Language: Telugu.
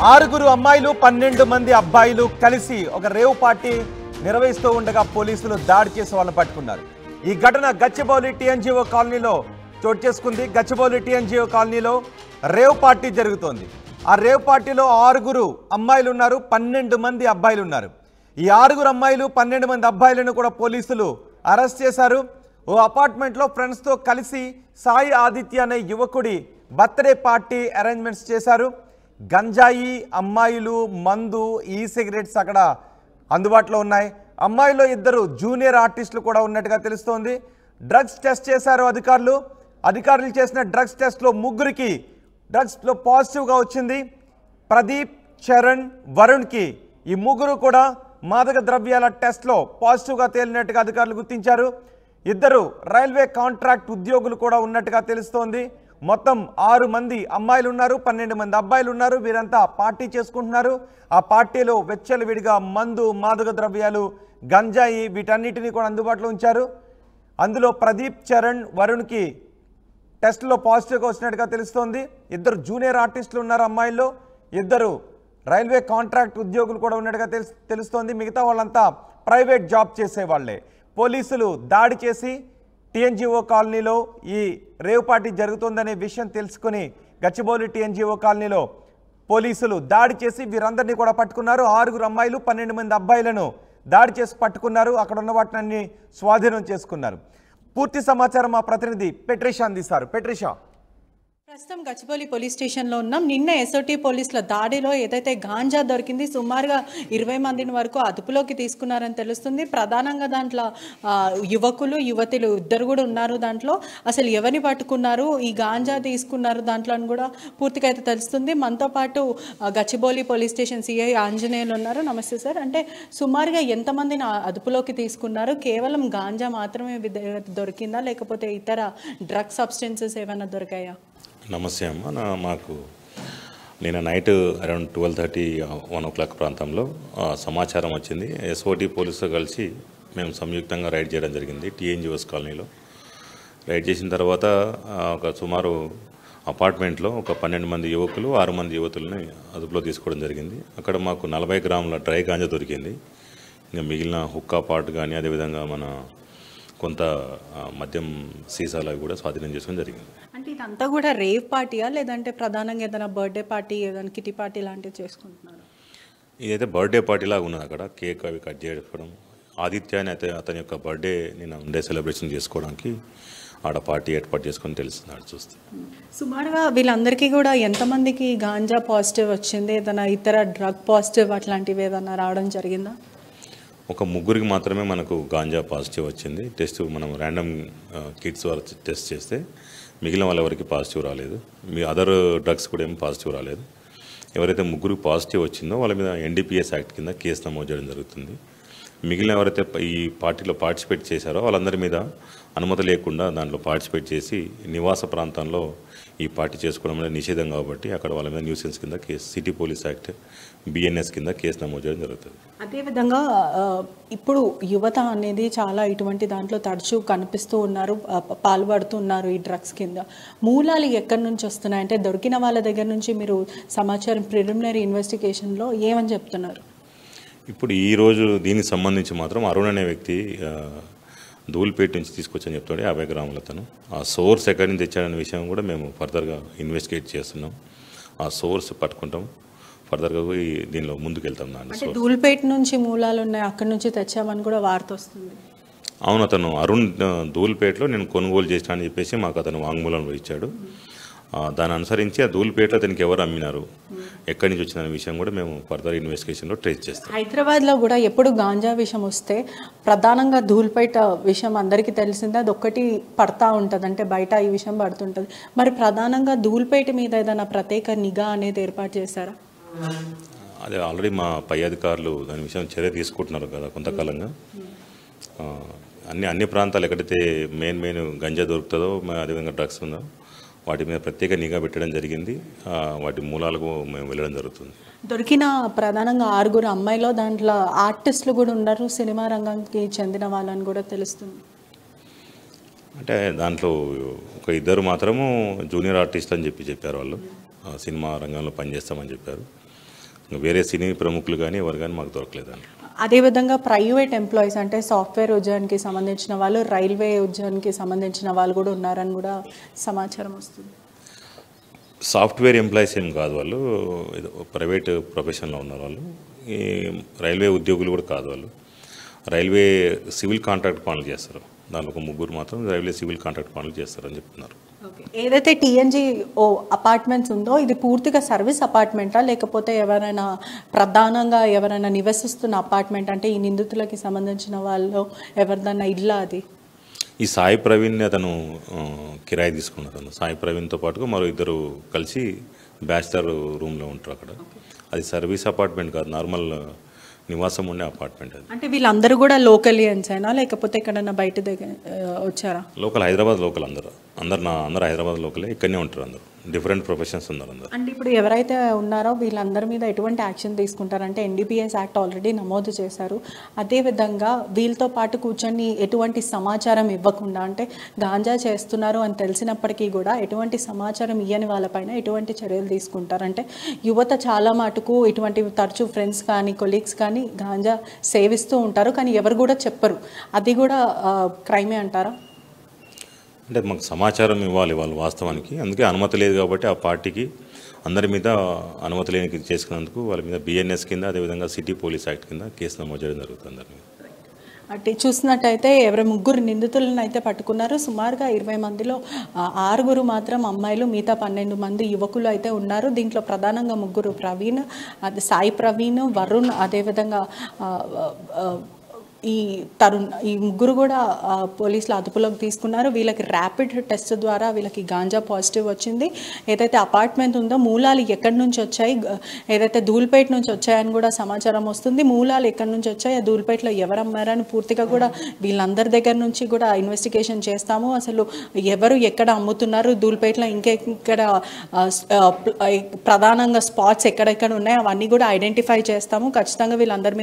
ఆరుగురు అమ్మాయిలు 12 మంది అబ్బాయిలు కలిసి ఒక రేవ్ పార్టీ నిర్వహిస్తూ ఉండగా పోలీసులు దాడి చేసి వాళ్ళని పట్టుకున్నారు. ఈ ఘటన గచ్చిబౌలి టీఎన్జీఓ కాలనీలో చోటు చేసుకుంది. గచ్చిబౌలి టీఎన్జీఓ కాలనీలో రేవ్ పార్టీ జరుగుతోంది. ఆ రేవ్ పార్టీలో ఆరుగురు అమ్మాయిలు ఉన్నారు, 12 మంది అబ్బాయిలు ఉన్నారు. ఈ ఆరుగురు అమ్మాయిలు 12 మంది అబ్బాయిలను కూడా పోలీసులు అరెస్ట్ చేశారు. ఓ అపార్ట్మెంట్లో ఫ్రెండ్స్తో కలిసి సాయి ఆదిత్య అనే యువకుడి బర్త్డే పార్టీ అరేంజ్మెంట్స్ చేశారు. గంజాయి, అమ్మాయిలు, మందు, ఈ సిగరెట్స్ అక్కడ అందుబాటులో ఉన్నాయి. అమ్మాయిలో 2 జూనియర్ ఆర్టిస్టులు కూడా ఉన్నట్టుగా తెలుస్తోంది. డ్రగ్స్ టెస్ట్ చేశారు అధికారులు చేసిన డ్రగ్స్ టెస్ట్లో 3కి డ్రగ్స్లో పాజిటివ్గా వచ్చింది. ప్రదీప్, చరణ్, వరుణ్కి ఈ 3 కూడా మాదక ద్రవ్యాల టెస్ట్లో పాజిటివ్గా తేలినట్టుగా అధికారులు గుర్తించారు. 2 రైల్వే కాంట్రాక్ట్ ఉద్యోగులు కూడా ఉన్నట్టుగా తెలుస్తోంది. మొత్తం 6 మంది అమ్మాయిలు ఉన్నారు, 12 మంది అబ్బాయిలు ఉన్నారు. వీరంతా పార్టీ చేసుకుంటున్నారు. ఆ పార్టీలో వెచ్చలవిడిగా మందు, మాదక ద్రవ్యాలు, గంజాయి వీటన్నిటిని కూడా అందుబాటులో ఉంచారు. అందులో ప్రదీప్, చరణ్, వరుణ్కి టెస్ట్లో పాజిటివ్గా వచ్చినట్టుగా తెలుస్తోంది. 2 జూనియర్ ఆర్టిస్టులు ఉన్నారు అమ్మాయిల్లో, 2 రైల్వే కాంట్రాక్ట్ ఉద్యోగులు కూడా ఉన్నట్టుగా తెలుస్తోంది. మిగతా వాళ్ళంతా ప్రైవేట్ జాబ్ చేసేవాళ్లే. పోలీసులు దాడి చేసి టీఎన్జీఓ కాలనీలో ఈ రేవ్ పార్టీ జరుగుతోందనే విషయం తెలుసుకుని గచ్చిబౌలి టీఎన్జీఓ కాలనీలో పోలీసులు దాడి చేసి వీరందరినీ కూడా పట్టుకున్నారు. 6 అమ్మాయిలు, 12 మంది అబ్బాయిలను దాడి చేసి పట్టుకున్నారు. అక్కడ ఉన్న వాటిని స్వాధీనం చేసుకున్నారు. పూర్తి సమాచారం మా ప్రతినిధి పెట్రిషా అందిస్తారు. పెట్రిషా, ప్రస్తుతం గచ్చిబౌలి పోలీస్ స్టేషన్లో ఉన్నాం. నిన్న ఎస్ఓటీ పోలీసుల దాడిలో ఏదైతే గాంజా దొరికింది, సుమారుగా 20 మందిని వరకు అదుపులోకి తీసుకున్నారని తెలుస్తుంది. ప్రధానంగా దాంట్లో యువకులు, యువతులు 2 కూడా ఉన్నారు. దాంట్లో అసలు ఎవరిని పట్టుకున్నారు, ఈ గాంజా తీసుకున్నారు దాంట్లో అని కూడా పూర్తిగా అయితే తెలుస్తుంది. మనతో పాటు Gachibowli police station CI Anjaneyulu ఉన్నారు. నమస్తే సార్. అంటే సుమారుగా ఎంతమందిని అదుపులోకి తీసుకున్నారు? కేవలం గాంజా మాత్రమే దొరికిందా, లేకపోతే ఇతర డ్రగ్ సబ్స్టెన్సెస్ ఏమైనా దొరికాయా? నమస్తే అమ్మ. మాకు నేను నైట్ అరౌండ్ 12:30, 1 o'clock ప్రాంతంలో సమాచారం వచ్చింది. ఎస్ఓటీ పోలీసుతో కలిసి మేము సంయుక్తంగా రైడ్ చేయడం జరిగింది టీఎన్జీఓస్ కాలనీలో. రైడ్ చేసిన తర్వాత ఒక సుమారు అపార్ట్మెంట్లో ఒక 12 మంది యువకులు, 6 మంది యువతులని అదుపులో తీసుకోవడం జరిగింది. అక్కడ మాకు 40 గ్రాముల డ్రై గాంజా దొరికింది. ఇంకా మిగిలిన హుక్కా పాట్ కానీ, అదేవిధంగా మన కొంత మద్యం సీసాలు కూడా స్వాధీనం చేసుకోవడం జరిగింది. అంటే ఇదంతా కూడా రేవ్ పార్టీయా, లేదంటే ప్రధానంగా ఏదైనా బర్త్డే పార్టీ, ఏదైనా కిటీ పార్టీ లాంటివి చేసుకుంటున్నారు? ఇదైతే బర్త్డే పార్టీ లాగా ఉన్నది. అక్కడ కేక్ అవి కట్ చేసుకోవడం, ఆదిత్య అని అయితే అతని యొక్క బర్త్డే నేను సెలబ్రేషన్ చేసుకోవడానికి ఆడ పార్టీ ఏర్పాటు చేసుకొని తెలుస్తుంది చూస్తే. సుమారుగా వీళ్ళందరికీ కూడా ఎంతమందికి గాంజా పాజిటివ్ వచ్చింది? ఏదైనా ఇతర డ్రగ్ పాజిటివ్ అట్లాంటివి ఏదైనా రావడం జరిగిందా? ఒక 3కి మాత్రమే మనకు గాంజా పాజిటివ్ వచ్చింది. టెస్ట్ మనం ర్యాండమ్ కిట్స్ వారు టెస్ట్ చేస్తే మిగిలిన వాళ్ళ ఎవరికి పాజిటివ్ రాలేదు. మీ అదర్ డ్రగ్స్ కూడా ఏమి పాజిటివ్ రాలేదు. ఎవరైతే 3 పాజిటివ్ వచ్చిందో వాళ్ళ మీద NDPS యాక్ట్ కింద కేసు నమోదు చేయడం జరుగుతుంది. మిగిలిన ఎవరైతే ఈ పార్టీలో పార్టిసిపేట్ చేశారో వాళ్ళందరి మీద అనుమతి లేకుండా దాంట్లో పార్టిసిపేట్ చేసి నివాస ప్రాంతంలో ఈ పార్టీ చేసుకోవడం అనేది నిషేధం కాబట్టి అక్కడ వాళ్ళ మీద న్యూసెన్స్ కింద case, city police act BNS కింద కేసు నమోదు చేయడం జరుగుతుంది. అదేవిధంగా ఇప్పుడు యువత అనేది చాలా ఇటువంటి దాంట్లో తరచూ కనిపిస్తూ ఉన్నారు, పాల్పడుతున్నారు ఈ డ్రగ్స్ కింద. మూలాలు ఎక్కడి నుంచి వస్తున్నాయి? అంటే దొరికిన వాళ్ళ దగ్గర నుంచి మీరు సమాచారం ప్రిలిమినరీ ఇన్వెస్టిగేషన్లో ఏమని చెప్తున్నారు? ఇప్పుడు ఈరోజు దీనికి సంబంధించి మాత్రం అరుణ్ అనే వ్యక్తి ధూల్పేట నుంచి తీసుకొచ్చని చెప్తాడు 50 గ్రాముల తను. ఆ సోర్స్ ఎక్కడి నుంచి తెచ్చాడనే విషయం కూడా మేము ఫర్దర్గా ఇన్వెస్టిగేట్ చేస్తున్నాం. ఆ సోర్స్ పట్టుకుంటాం, ఫర్దర్గా దీనిలో ముందుకు వెళ్తాం. దాన్ని ధూల్పేట నుంచి మూలాలు ఉన్నాయి, అక్కడి నుంచి తెచ్చామని కూడా వార్త వస్తుంది. అవును, అతను అరుణ్ ధూల్పేటలో నేను కొనుగోలు చేసినా అని చెప్పేసి మాకు అతను వాంగ్మూలంలో ఇచ్చాడు. దాన్ని అనుసరించి ఆ ధూల్పేటలో అతనికి ఎవరు అమ్మినారు, ఎక్కడి నుంచి వచ్చిన విషయం కూడా మేము ఫర్దర్ ఇన్వెస్టిగేషన్లో ట్రేస్ చేస్తాం. హైదరాబాద్లో కూడా ఎప్పుడు గాంజా విషయం వస్తే ప్రధానంగా ధూల్పేట విషయం అందరికీ తెలిసిందే, అది ఒక్కటి పడతా ఉంటుంది, అంటే బయట ఈ విషయం పడుతుంటుంది. మరి ప్రధానంగా ధూల్పేట మీద ఏదైనా ప్రత్యేక నిఘా అనేది ఏర్పాటు చేశారా? అదే ఆల్రెడీ మా పై అధికారులు దాని విషయం చర్య తీసుకుంటున్నారు కదా కొంతకాలంగా. అన్ని ప్రాంతాలు ఎక్కడైతే మెయిన్ గంజా దొరుకుతుందో, అదేవిధంగా డ్రగ్స్ ఉందో వాటి మీద ప్రత్యేక నిఘా పెట్టడం జరిగింది. వాటి మూలాలకు మేము వెళ్ళడం జరుగుతుంది. దొరికిన ప్రధానంగా 6 అమ్మాయిలో దాంట్లో ఆర్టిస్టులు కూడా ఉన్నారు, సినిమా రంగానికి చెందిన వాళ్ళని కూడా తెలుస్తుంది. అంటే దాంట్లో ఒక 2 మాత్రము జూనియర్ ఆర్టిస్ట్ అని చెప్పారు. వాళ్ళు సినిమా రంగంలో పనిచేస్తామని చెప్పారు. వేరే సినీ ప్రముఖులు కానీ ఎవరు కానీ మాకు దొరకలేదండి. అదేవిధంగా ప్రైవేట్ ఎంప్లాయీస్ అంటే సాఫ్ట్వేర్ ఉద్యోగానికి సంబంధించిన వాళ్ళు, రైల్వే ఉద్యోగానికి సంబంధించిన వాళ్ళు కూడా ఉన్నారని కూడా సమాచారం వస్తుంది. సాఫ్ట్వేర్ ఎంప్లాయీస్ ఏం కాదు, వాళ్ళు ఏదో ప్రైవేట్ ప్రొఫెషన్లో ఉన్నారు వాళ్ళు. ఈ రైల్వే ఉద్యోగులు కూడా కాదు వాళ్ళు. రైల్వే సివిల్ కాంట్రాక్ట్ పనులు చేస్తారు. దాంట్లో ఒక ముగ్గురు మాత్రం రైల్వే సివిల్ కాంట్రాక్ట్ పనులు చేస్తారని చెప్తున్నారు. ఏదైతే TNGO అపార్ట్మెంట్స్ ఉందో ఇది పూర్తిగా సర్వీస్ అపార్ట్మెంటా, లేకపోతే ఎవరైనా ప్రధానంగా ఎవరైనా నివసిస్తున్న అపార్ట్మెంట్, అంటే ఈ నిందితులకి సంబంధించిన వాళ్ళు ఎవరిదన్నా ఇల్లా అది? ఈ సాయి ప్రవీణ్ని అతను కిరాయి తీసుకున్నారు. సాయి ప్రవీణ్తో పాటుగా మరో ఇద్దరు కలిసి బ్యాచిలర్ రూమ్లో ఉంటారు అక్కడ. అది సర్వీస్ అపార్ట్మెంట్ కాదు, నార్మల్ నివాసం ఉండే అపార్ట్మెంట్ అది. అంటే వీళ్ళందరూ కూడా లోకలియన్స్ అయినా లేకపోతే ఎక్కడన్నా బయట దగ్గర వచ్చారా? Local, Hyderabad local. అందరు హైదరాబాద్ లోకలే, ఇక్కడనే ఉంటారు. అందరూ డిఫరెంట్ ప్రొఫెషన్స్ ఉన్నారు అందరు. అంటే ఇప్పుడు ఎవరైతే ఉన్నారో వీళ్ళందరి మీద ఎటువంటి యాక్షన్ తీసుకుంటారంటే NDPS యాక్ట్ ఆల్రెడీ నమోదు చేశారు. అదేవిధంగా వీళ్ళతో పాటు కూర్చొని ఎటువంటి సమాచారం ఇవ్వకుండా, అంటే గాంజా చేస్తున్నారు అని తెలిసినప్పటికీ కూడా ఎటువంటి సమాచారం ఇవ్వని వాళ్ళపైన ఎటువంటి చర్యలు తీసుకుంటారంటే, యువత చాలా మటుకు ఇటువంటి తరచూ ఫ్రెండ్స్ కానీ కొలీగ్స్ కానీ గాంజా సేవిస్తూ ఉంటారు, కానీ ఎవరు కూడా చెప్పరు. అది కూడా క్రైమే అంటారా? అంటే మాకు సమాచారం ఇవ్వాలి వాళ్ళు వాస్తవానికి. అందుకే అనుమతి లేదు కాబట్టి ఆ పార్టీకి అందరి మీద అనుమతి లేని చేసుకున్నందుకు వాళ్ళ మీద BNS కింద, అదేవిధంగా సిటీ పోలీస్ యాక్ట్ కింద కేసు నమోదు చేయడం జరుగుతుంది. అంటే చూసినట్టయితే ఎవరి ముగ్గురు నిందితులను అయితే పట్టుకున్నారు. సుమారుగా 20 మందిలో 6 మాత్రం అమ్మాయిలు, మిగతా 12 మంది యువకులు అయితే ఉన్నారు. దీంట్లో ప్రధానంగా ముగ్గురు ప్రవీణ్, అది సాయి ప్రవీణ్, వరుణ్, అదేవిధంగా ఈ తరుణ్, ఈ ముగ్గురు కూడా పోలీసులు అదుపులోకి తీసుకున్నారు. వీళ్ళకి ర్యాపిడ్ టెస్ట్ ద్వారా వీళ్ళకి గాంజా పాజిటివ్ వచ్చింది. ఏదైతే అపార్ట్మెంట్ ఉందో మూలాలు ఎక్కడి నుంచి వచ్చాయి, ఏదైతే ధూల్పేట నుంచి వచ్చాయని కూడా సమాచారం వస్తుంది. మూలాలు ఎక్కడి నుంచి వచ్చాయి, ఆ ధూల్పేటలో ఎవరు అమ్మారని పూర్తిగా కూడా వీళ్ళందరి దగ్గర నుంచి కూడా ఇన్వెస్టిగేషన్ చేస్తాము. అసలు ఎవరు ఎక్కడ అమ్ముతున్నారు, ధూల్పేటలో ఇంకెక్కడ ప్రధానంగా స్పాట్స్ ఎక్కడెక్కడ ఉన్నాయో అవన్నీ కూడా ఐడెంటిఫై చేస్తాము. ఖచ్చితంగా వీళ్ళందరి